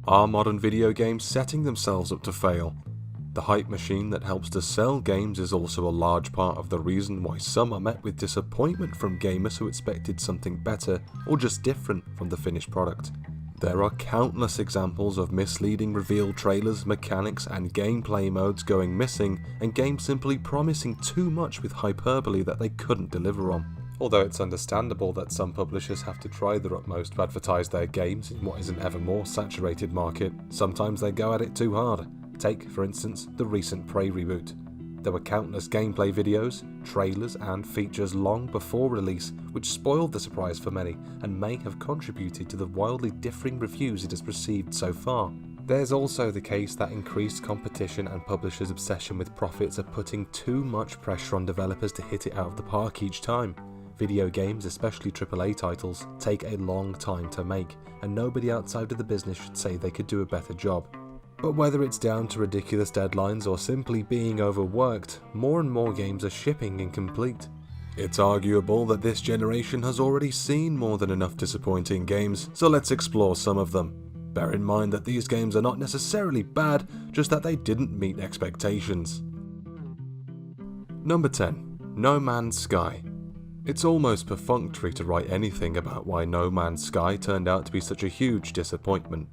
Are modern video games setting themselves up to fail? The hype machine that helps to sell games is also a large part of the reason why some are met with disappointment from gamers who expected something better or just different from the finished product. There are countless examples of misleading reveal trailers, mechanics and gameplay modes going missing, and games simply promising too much with hyperbole that they couldn't deliver on. Although it's understandable that some publishers have to try their utmost to advertise their games in what is an ever more saturated market, sometimes they go at it too hard. Take, for instance, the recent Prey reboot. There were countless gameplay videos, trailers and features long before release which spoiled the surprise for many and may have contributed to the wildly differing reviews it has received so far. There's also the case that increased competition and publishers' obsession with profits are putting too much pressure on developers to hit it out of the park each time. Video games, especially AAA titles, take a long time to make, and nobody outside of the business should say they could do a better job. But whether it's down to ridiculous deadlines or simply being overworked, more and more games are shipping incomplete. It's arguable that this generation has already seen more than enough disappointing games, so let's explore some of them. Bear in mind that these games are not necessarily bad, just that they didn't meet expectations. Number 10. No Man's Sky. It's almost perfunctory to write anything about why No Man's Sky turned out to be such a huge disappointment.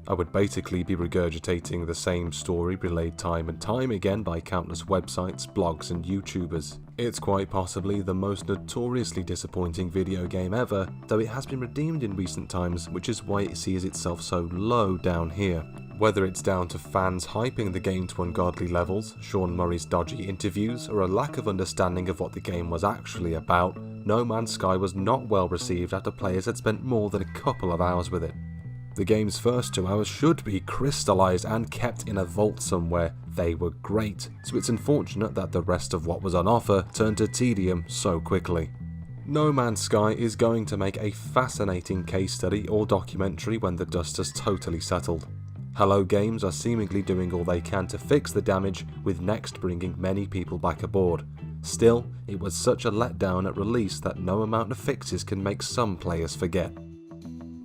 I would basically be regurgitating the same story relayed time and time again by countless websites, blogs and YouTubers. It's quite possibly the most notoriously disappointing video game ever, though it has been redeemed in recent times, which is why it sees itself so low down here. Whether it's down to fans hyping the game to ungodly levels, Sean Murray's dodgy interviews, or a lack of understanding of what the game was actually about, No Man's Sky was not well received after players had spent more than a couple of hours with it. The game's first 2 hours should be crystallised and kept in a vault somewhere. They were great, so it's unfortunate that the rest of what was on offer turned to tedium so quickly. No Man's Sky is going to make a fascinating case study or documentary when the dust has totally settled. Hello Games are seemingly doing all they can to fix the damage, with Next bringing many people back aboard. Still, it was such a letdown at release that no amount of fixes can make some players forget.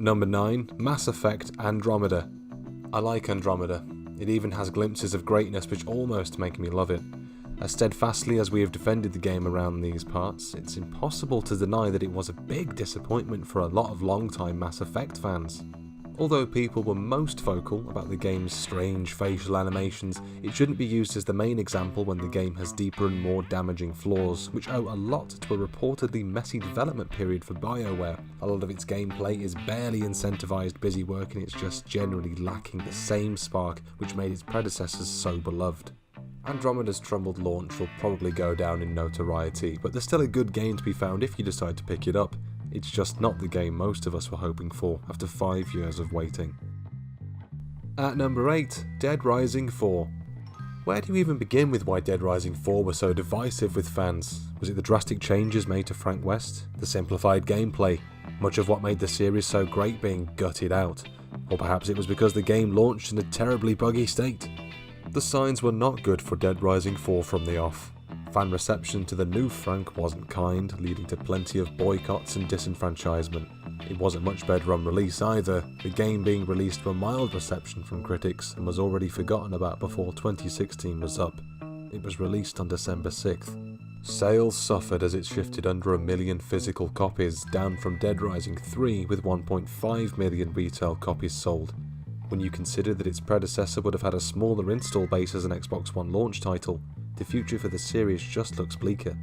Number 9. Mass Effect Andromeda. I like Andromeda. It even has glimpses of greatness which almost make me love it. As steadfastly as we have defended the game around these parts, it's impossible to deny that it was a big disappointment for a lot of long-time Mass Effect fans. Although people were most vocal about the game's strange facial animations, it shouldn't be used as the main example when the game has deeper and more damaging flaws, which owe a lot to a reportedly messy development period for BioWare. A lot of its gameplay is barely incentivized busy work, and it's just generally lacking the same spark which made its predecessors so beloved. Andromeda's troubled launch will probably go down in notoriety, but there's still a good game to be found if you decide to pick it up. It's just not the game most of us were hoping for after 5 years of waiting. At number 8, Dead Rising 4. Where do you even begin with why Dead Rising 4 was so divisive with fans? Was it the drastic changes made to Frank West? The simplified gameplay? Much of what made the series so great being gutted out? Or perhaps it was because the game launched in a terribly buggy state? The signs were not good for Dead Rising 4 from the off. Fan reception to the new Frank wasn't kind, leading to plenty of boycotts and disenfranchisement. It wasn't much better on release either, the game being released to a mild reception from critics and was already forgotten about before 2016 was up. It was released on December 6th. Sales suffered as it shifted under 1 million physical copies, down from Dead Rising 3 with 1.5 million retail copies sold. When you consider that its predecessor would have had a smaller install base as an Xbox One launch title, the future for the series just looks bleaker.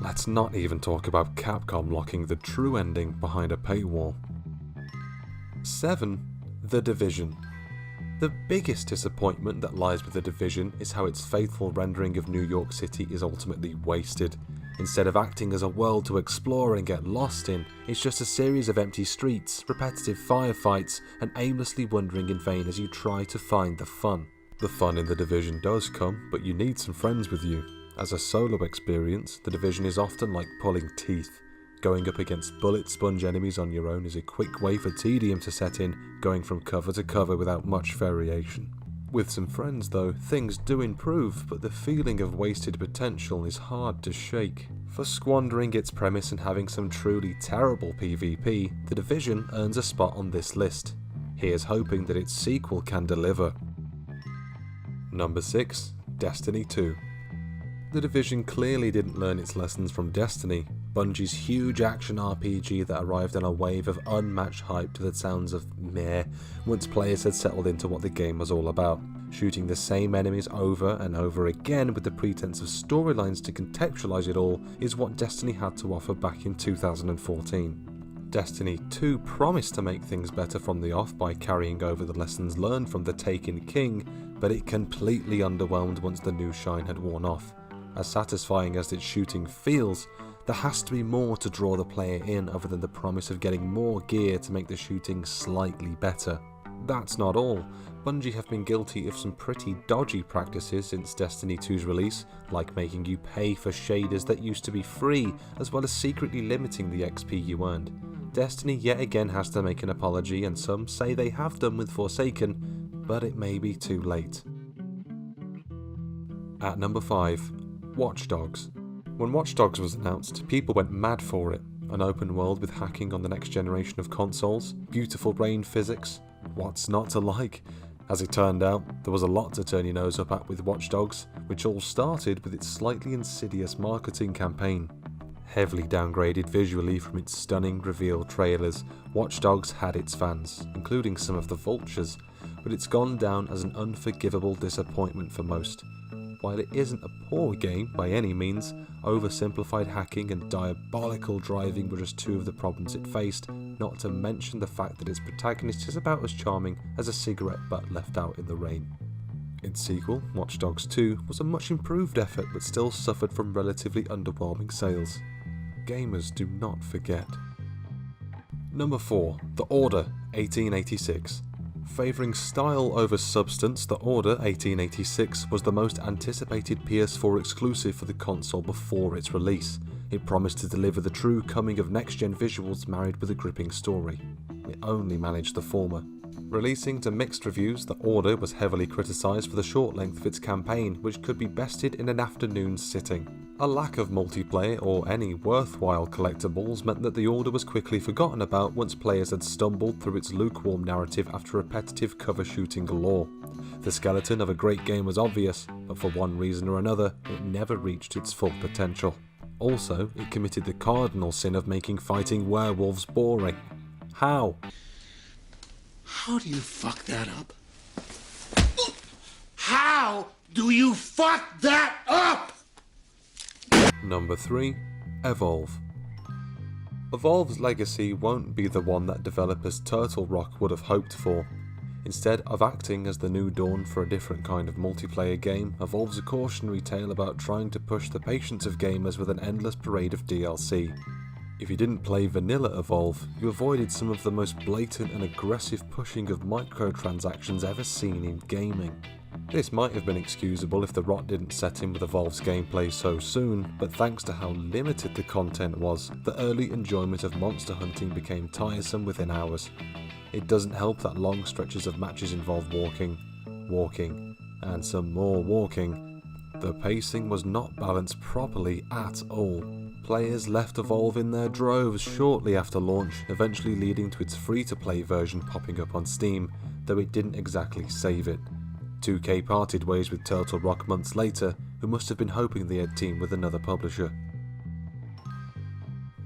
Let's not even talk about Capcom locking the true ending behind a paywall. 7. The Division. The biggest disappointment that lies with The Division is how its faithful rendering of New York City is ultimately wasted. Instead of acting as a world to explore and get lost in, it's just a series of empty streets, repetitive firefights, and aimlessly wandering in vain as you try to find the fun. The fun in The Division does come, but you need some friends with you. As a solo experience, The Division is often like pulling teeth. Going up against bullet sponge enemies on your own is a quick way for tedium to set in, going from cover to cover without much variation. With some friends though, things do improve, but the feeling of wasted potential is hard to shake. For squandering its premise and having some truly terrible PvP, The Division earns a spot on this list. Here's hoping that its sequel can deliver. Number 6. Destiny 2. The Division clearly didn't learn its lessons from Destiny, Bungie's huge action RPG that arrived on a wave of unmatched hype to the sounds of meh once players had settled into what the game was all about. Shooting the same enemies over and over again with the pretense of storylines to contextualize it all is what Destiny had to offer back in 2014. Destiny 2 promised to make things better from the off by carrying over the lessons learned from the Taken King, but it completely underwhelmed once the new shine had worn off. As satisfying as its shooting feels, there has to be more to draw the player in other than the promise of getting more gear to make the shooting slightly better. That's not all. Bungie have been guilty of some pretty dodgy practices since Destiny 2's release, like making you pay for shaders that used to be free, as well as secretly limiting the XP you earned. Destiny yet again has to make an apology, and some say they have done with Forsaken, but it may be too late. At number 5. Watch Dogs. When Watch Dogs was announced, people went mad for it. An open world with hacking on the next generation of consoles, beautiful brain physics, what's not to like? As it turned out, there was a lot to turn your nose up at with Watch Dogs, which all started with its slightly insidious marketing campaign. Heavily downgraded visually from its stunning reveal trailers, Watch Dogs had its fans, including some of the vultures, but it's gone down as an unforgivable disappointment for most. While it isn't a poor game by any means, oversimplified hacking and diabolical driving were just two of the problems it faced, not to mention the fact that its protagonist is about as charming as a cigarette butt left out in the rain. Its sequel, Watch Dogs 2, was a much improved effort but still suffered from relatively underwhelming sales. Gamers do not forget. Number 4. The Order, 1886. Favouring style over substance, The Order 1886 was the most anticipated PS4 exclusive for the console before its release. It promised to deliver the true coming of next-gen visuals married with a gripping story. It only managed the former. Releasing to mixed reviews, The Order was heavily criticised for the short length of its campaign, which could be bested in an afternoon's sitting. A lack of multiplayer or any worthwhile collectibles meant that The Order was quickly forgotten about once players had stumbled through its lukewarm narrative after repetitive cover shooting galore. The skeleton of a great game was obvious, but for one reason or another, it never reached its full potential. Also, it committed the cardinal sin of making fighting werewolves boring. How? How do you fuck that up? How do you fuck that up? Number 3. Evolve. Evolve's legacy won't be the one that developers Turtle Rock would have hoped for. Instead of acting as the new dawn for a different kind of multiplayer game, Evolve's a cautionary tale about trying to push the patience of gamers with an endless parade of DLC. If you didn't play vanilla Evolve, you avoided some of the most blatant and aggressive pushing of microtransactions ever seen in gaming. This might have been excusable if the rot didn't set in with Evolve's gameplay so soon, but thanks to how limited the content was, the early enjoyment of monster hunting became tiresome within hours. It doesn't help that long stretches of matches involve walking, and some more walking. The pacing was not balanced properly at all. Players left Evolve in their droves shortly after launch, eventually leading to its free-to-play version popping up on Steam, though it didn't exactly save it. 2K parted ways with Turtle Rock months later, who must have been hoping they had teamed with another publisher.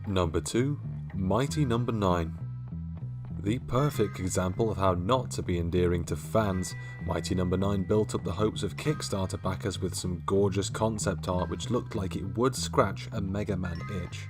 Number 2. Mighty Number 9. The perfect example of how not to be endearing to fans, Mighty Number 9 built up the hopes of Kickstarter backers with some gorgeous concept art which looked like it would scratch a Mega Man itch.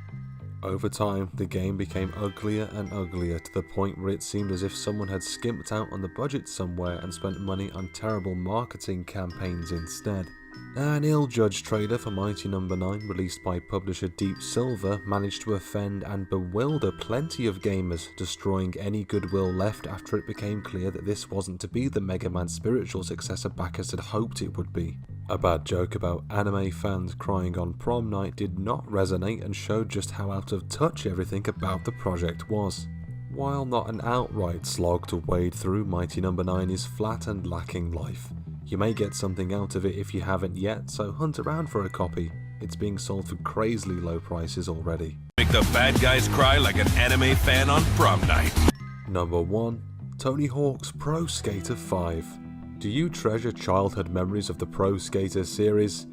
Over time, the game became uglier and uglier to the point where it seemed as if someone had skimped out on the budget somewhere and spent money on terrible marketing campaigns instead. An ill-judged trailer for Mighty Number 9 released by publisher Deep Silver managed to offend and bewilder plenty of gamers, destroying any goodwill left after it became clear that this wasn't to be the Mega Man spiritual successor backers had hoped it would be. A bad joke about anime fans crying on prom night did not resonate and showed just how out of touch everything about the project was. While not an outright slog to wade through, Mighty Number 9 is flat and lacking life. You may get something out of it if you haven't yet, so hunt around for a copy. It's being sold for crazily low prices already. Make the bad guys cry like an anime fan on prom night. Number 1. Tony Hawk's Pro Skater 5. Do you treasure childhood memories of the Pro Skater series?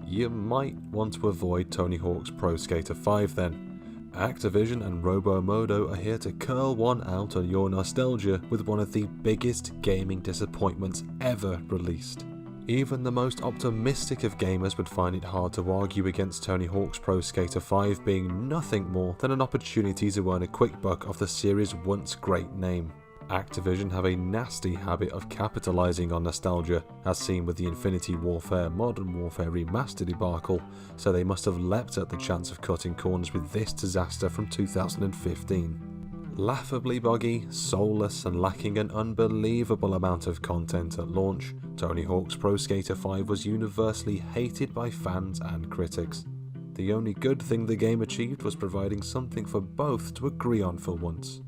You might want to avoid Tony Hawk's Pro Skater 5 then. Activision and Robomodo are here to curl one out on your nostalgia with one of the biggest gaming disappointments ever released. Even the most optimistic of gamers would find it hard to argue against Tony Hawk's Pro Skater 5 being nothing more than an opportunity to earn a quick buck off the series' once great name. Activision have a nasty habit of capitalising on nostalgia, as seen with the Infinity Warfare Modern Warfare Remastered debacle, so they must have leapt at the chance of cutting corners with this disaster from 2015. Laughably buggy, soulless and lacking an unbelievable amount of content at launch, Tony Hawk's Pro Skater 5 was universally hated by fans and critics. The only good thing the game achieved was providing something for both to agree on for once.